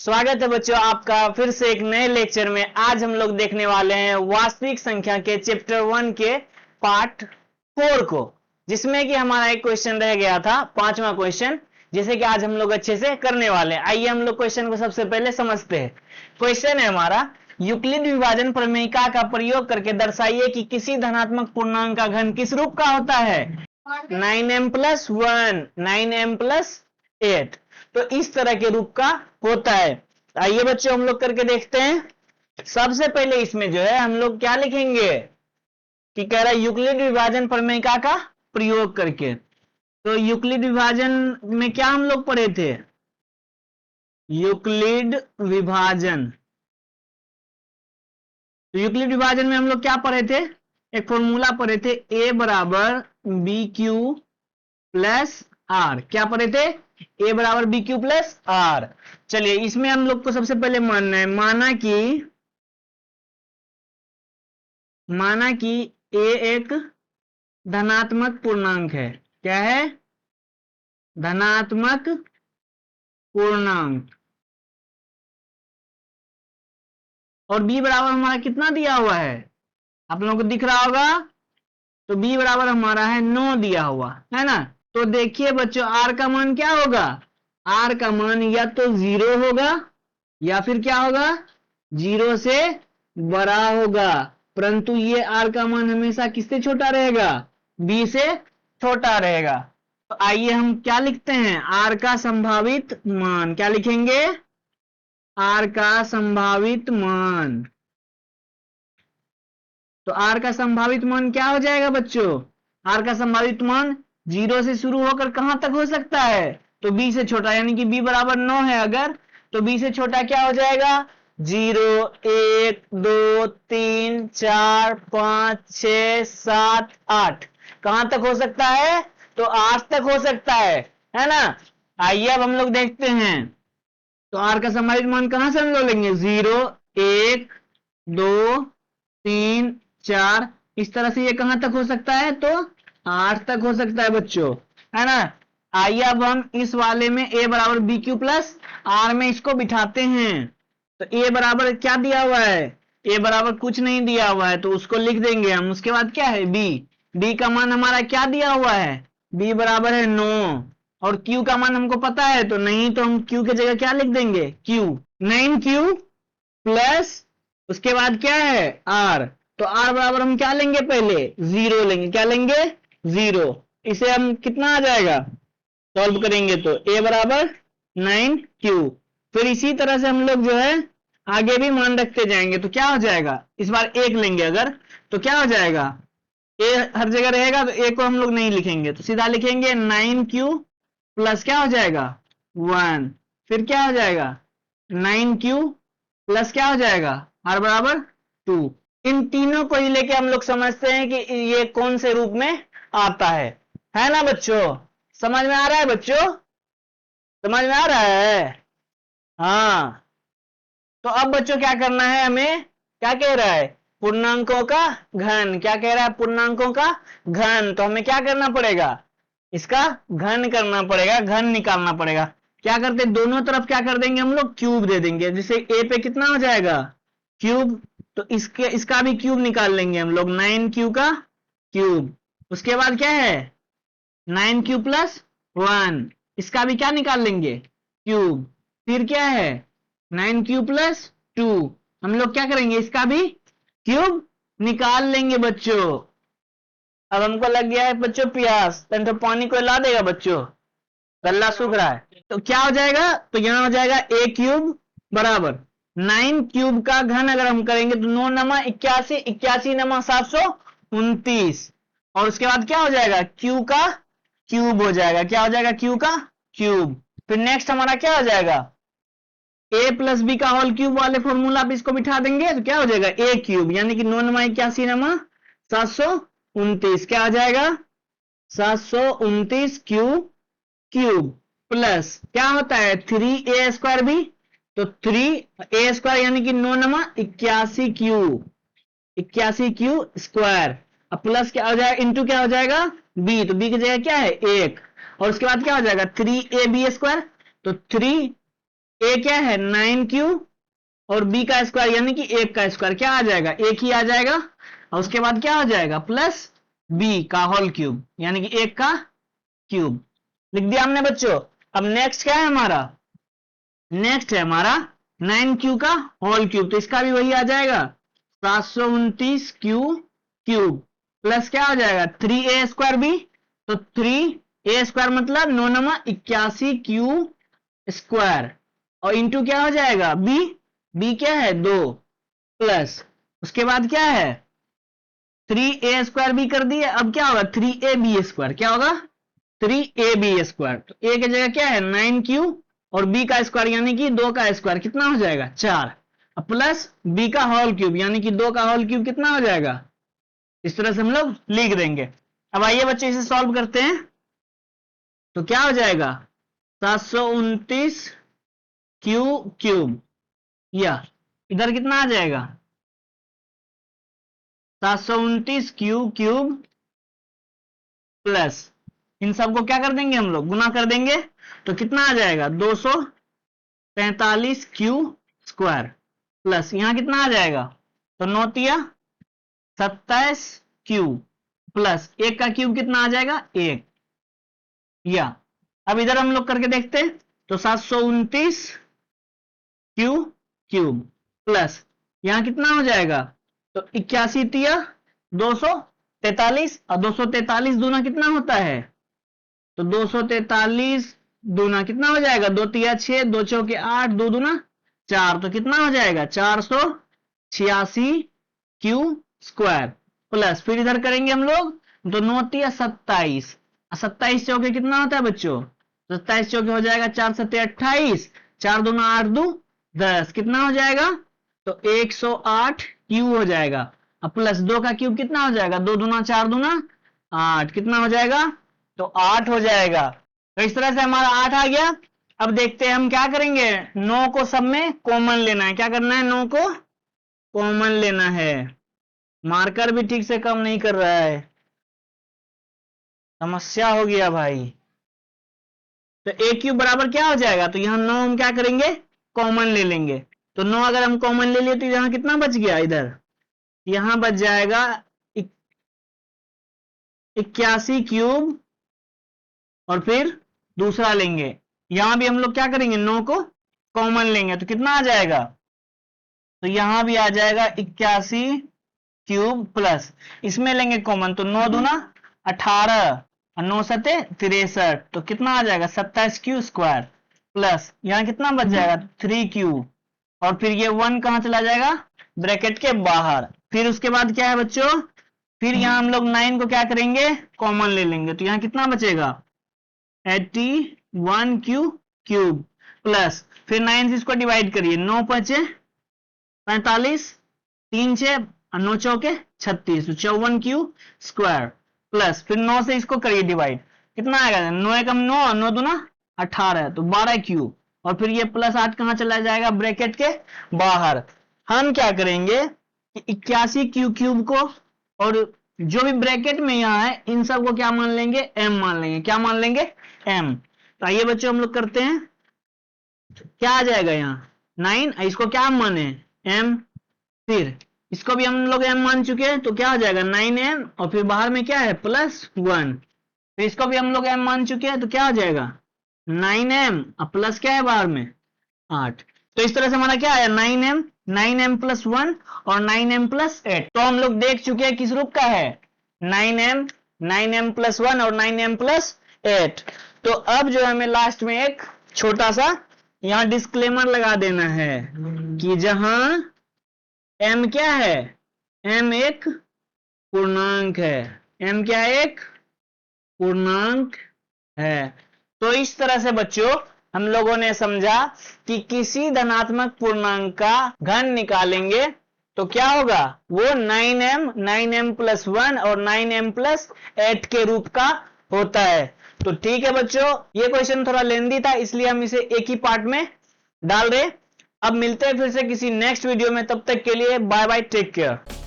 स्वागत है बच्चों आपका फिर से एक नए लेक्चर में। आज हम लोग देखने वाले हैं वास्तविक संख्या के चैप्टर 1 के पार्ट 4 को, जिसमें कि हमारा एक क्वेश्चन रह गया था, 5वां क्वेश्चन, जिसे कि आज हम लोग अच्छे से करने वाले हैं। आइए हम लोग क्वेश्चन को सबसे पहले समझते हैं। क्वेश्चन है हमारा, यूक्लिड विभाजन प्रमेयिका का प्रयोग करके दर्शाइए कि किसी धनात्मक पूर्णांक का घन किस रूप का होता है। 9m+1 9m+8, तो इस तरह के रूप का होता है। आइए बच्चों हम लोग करके देखते हैं। सबसे पहले इसमें जो है हम लोग क्या लिखेंगे कि कह रहा है यूक्लिड विभाजन प्रमेयिका का प्रयोग करके। तो यूक्लिड विभाजन में क्या हम लोग पढ़े थे? यूक्लिड विभाजन, तो यूक्लिड विभाजन में हम लोग क्या पढ़े थे? एक फॉर्मूला पढ़े थे, a बराबर बी क्यू प्लस आर। क्या पढ़े थे? a बराबर बी क्यू प्लस आर। चलिए इसमें हम लोग को सबसे पहले मानना है, माना कि a एक धनात्मक पूर्णांक है। क्या है? धनात्मक पूर्णांक। और b बराबर हमारा कितना दिया हुआ है? आप लोगों को दिख रहा होगा, तो b बराबर हमारा है 9 दिया हुआ है ना। तो देखिए बच्चों, r का मान क्या होगा? r का मान या तो 0 होगा या फिर क्या होगा, 0 से बड़ा होगा। परंतु ये r का मान हमेशा किससे छोटा रहेगा? b से छोटा रहेगा। तो आइए हम क्या लिखते हैं, r का संभावित मान। क्या लिखेंगे? r का संभावित मान। तो r का संभावित मान क्या हो जाएगा बच्चों? r का संभावित मान 0 से शुरू होकर कहां तक हो सकता है? तो b से छोटा, यानी कि b बराबर 9 है अगर, तो b से छोटा क्या हो जाएगा? 0 1 2 3 4 5 6 7 8। कहां तक हो सकता है? तो 8 तक हो सकता है ना। आइए अब हम लोग देखते हैं। तो r का संभावित मान कहां से हम लोग लेंगे? 0 1 2 3 4, इस तरह से ये कहां तक हो सकता है? तो 8 तक हो सकता है बच्चों, है ना। आइए अब हम इस वाले में a बराबर बी क्यू प्लस आर में इसको बिठाते हैं। तो a बराबर क्या दिया हुआ है? a बराबर कुछ नहीं दिया हुआ है, तो उसको लिख देंगे हम। उसके बाद क्या है? b का मान हमारा क्या दिया हुआ है? b बराबर है 9, और q का मान हमको पता है, तो नहीं, तो हम q की जगह क्या लिख देंगे? q 9q प्लस उसके बाद क्या है? r। तो r बराबर हम क्या लेंगे? पहले 0 लेंगे। क्या लेंगे? 0। इसे हम कितना आ जाएगा सॉल्व करेंगे? तो a बराबर 9q। फिर इसी तरह से हम लोग जो है आगे भी मान रखते जाएंगे। तो क्या हो जाएगा? इस बार 1 लेंगे अगर, तो क्या हो जाएगा? a हर जगह रहेगा, तो a को हम लोग नहीं लिखेंगे, तो सीधा लिखेंगे 9q प्लस क्या हो जाएगा? 1। फिर क्या हो जाएगा? 9q प्लस क्या हो जाएगा? r बराबर 2। इन तीनों को ही लेके हम लोग समझते हैं कि ये कौन से रूप में आता है ना बच्चों। समझ में आ रहा है बच्चों? समझ में आ रहा है? हाँ। तो अब बच्चों क्या करना है हमें? क्या कह रहा है? पूर्णांकों का घन। क्या कह रहा है? पूर्णांकों का घन। तो हमें क्या करना पड़ेगा? इसका घन करना पड़ेगा, घन निकालना पड़ेगा। क्या करते? दोनों तरफ क्या कर देंगे हम लोग? क्यूब दे देंगे। जैसे a पे कितना हो जाएगा? क्यूब, तो इसका भी क्यूब निकाल लेंगे हम लोग, 9q का क्यूब। उसके बाद क्या है? 9q प्लस 1, इसका भी क्या निकाल लेंगे? क्यूब। फिर क्या है? 9q प्लस 2, हम लोग क्या करेंगे? इसका भी क्यूब निकाल लेंगे बच्चों। अब हमको लग गया है बच्चों प्यास, तो पानी को ला देगा बच्चों, गला सूख रहा है। तो क्या हो जाएगा? तो यहां हो जाएगा a क्यूब बराबर 9 क्यूब का घन अगर हम करेंगे तो 9 नमा 81, 81 नमा 729, और उसके बाद क्या हो जाएगा? q का क्यूब हो जाएगा। क्या हो जाएगा? q का क्यूब। फिर नेक्स्ट हमारा क्या हो जाएगा? a प्लस बी का होल क्यूब वाले फॉर्मूला पे इसको बिठा देंगे, तो क्या हो जाएगा? a क्यूब, यानी कि 9 नमा 81 नमा 729, क्या आ जाएगा? 729 क्यूब प्लस क्या होता है? 3a² भी, तो 3a² यानी कि 9 नमा 81 क्यूब, 81 क्यूब स्क्वायर। अब प्लस क्या हो जाएगा? इंटू क्या हो जाएगा? b, तो b की जगह क्या है? 1, और उसके बाद क्या हो जाएगा? 3ab², तो 3 ए क्या है 9q और b का स्क्वायर यानी कि 1 का स्क्वायर क्या आ जाएगा, 1 ही आ जाएगा। और उसके बाद क्या हो जाएगा प्लस b का होल क्यूब यानी कि 1 का क्यूब। लिख दिया हमने बच्चों। अब नेक्स्ट क्या है हमारा, नेक्स्ट है हमारा 9q का होल क्यूब, तो इसका भी वही आ जाएगा 729q क्यूब प्लस क्या हो जाएगा 3a स्क्वायर भी, तो 3a स्क्वायर मतलब 9 नमा 81q स्क्वायर और इंटू क्या हो जाएगा b क्या है 2 प्लस उसके बाद क्या है 3a स्क्वायर भी कर दिए। अब क्या होगा 3ab स्क्वायर, क्या होगा 3ab स्क्वायर। तो a की जगह क्या है 9q और b का स्क्वायर यानी कि 2 का स्क्वायर कितना हो जाएगा 4 प्लस b का होल क्यूब यानी कि 2 का होल क्यूब कितना हो जाएगा, इस तरह से हम लोग लिख देंगे। अब आइए बच्चे इसे सॉल्व करते हैं। तो क्या हो जाएगा 729 क्यू क्यूब, या इधर कितना आ जाएगा 729 क्यू क्यूब प्लस इन सबको क्या कर देंगे हम लोग गुना कर देंगे, तो कितना आ जाएगा 245 क्यू स्क्वायर प्लस यहां कितना आ जाएगा, तो 9 तिया 27 क्यू प्लस 1 का क्यूब कितना आ जाएगा 1, या अब इधर हम लोग करके देखते हैं। तो 729 क्यू क्यूब प्लस यहां कितना हो जाएगा, तो 81 तिया 243 और 243 दूना कितना होता है, तो 243 दूना कितना हो जाएगा 2 तिया 6 2 चौके 8 2 दूना 4, तो कितना हो जाएगा 486 क्यू स्क्वायर प्लस फिर इधर करेंगे हम लोग, तो 9 तिया 27 27 चौके कितना होता है बच्चों, 27 चौके हो जाएगा 4 सत्ते 28 4 दूना 8 2 10 कितना हो जाएगा, तो 108 क्यू हो जाएगा। अब प्लस 2 का क्यूब कितना हो जाएगा 2 दूना 4 दूना 8 कितना हो जाएगा, तो 8 हो जाएगा। तो इस तरह से हमारा 8 आ गया। अब देखते हैं हम क्या करेंगे, 9 को सब में कॉमन लेना है। क्या करना है 9 को कॉमन लेना है। मार्कर भी ठीक से काम नहीं कर रहा है, समस्या हो गया भाई। तो ए क्यूब बराबर क्या हो जाएगा, तो यहाँ 9 हम क्या करेंगे कॉमन ले लेंगे। तो 9 अगर हम कॉमन ले लिए तो यहाँ कितना बच गया, इधर यहाँ बच जाएगा 81 क्यूब और फिर दूसरा लेंगे, यहां भी हम लोग क्या करेंगे 9 को कॉमन लेंगे तो कितना आ जाएगा, तो यहां भी आ जाएगा 81 क्यूब प्लस इसमें लेंगे कॉमन, तो 9 दूना 18 और 9 सते 63 तो कितना आ जाएगा 27 क्यू स्क्वायर प्लस यहाँ कितना बच जाएगा 3 क्यू और फिर ये 1 कहां चला जाएगा ब्रैकेट के बाहर। फिर उसके बाद क्या है बच्चों, फिर यहाँ हम लोग 9 को क्या करेंगे कॉमन ले लेंगे, तो यहाँ कितना बचेगा 81 क्यू क्यूब प्लस फिर 9 से इसको डिवाइड करिए, 9 5 45 3 6 और 9 चौके 36 तो 54 क्यू स्क्वायर प्लस फिर 9 से इसको करिए डिवाइड, कितना आएगा 9 एकम 9 और 9 दूना 18 तो 12 क्यू और फिर ये प्लस 8 कहां चला जाएगा ब्रैकेट के बाहर। हम क्या करेंगे 81 क्यू क्यूब को और जो भी ब्रैकेट में यहाँ है इन सब को क्या मान लेंगे m मान लेंगे, क्या मान लेंगे m। तो आइए बच्चों हम लोग करते हैं, क्या आ जाएगा यहाँ 9 इसको क्या माने m, फिर इसको भी हम लोग m मान चुके हैं तो क्या हो जाएगा 9m और फिर बाहर में क्या है +1, फिर इसको भी हम लोग m मान चुके हैं तो क्या हो जाएगा 9m और प्लस क्या है बाहर में 8। तो इस तरह से हमारा क्या है 9m + 1 और 9m + 8। तो हम लोग देख चुके हैं किस रूप का है 9m + 1 और 9m + 8। तो अब जो हमें लास्ट में एक छोटा सा यहाँ डिस्क्लेमर लगा देना है कि जहां m क्या है m एक पूर्णांक है, m क्या है एक पूर्णांक है। तो इस तरह से बच्चों हम लोगों ने समझा कि किसी धनात्मक पूर्णांक का घन निकालेंगे तो क्या होगा वो 9m + 1 और 9m + 8 के रूप का होता है। तो ठीक है बच्चों, ये क्वेश्चन थोड़ा लेंदी था इसलिए हम इसे एक ही पार्ट में डाल रहे। अब मिलते हैं फिर से किसी नेक्स्ट वीडियो में, तब तक के लिए बाय बाय, टेक केयर।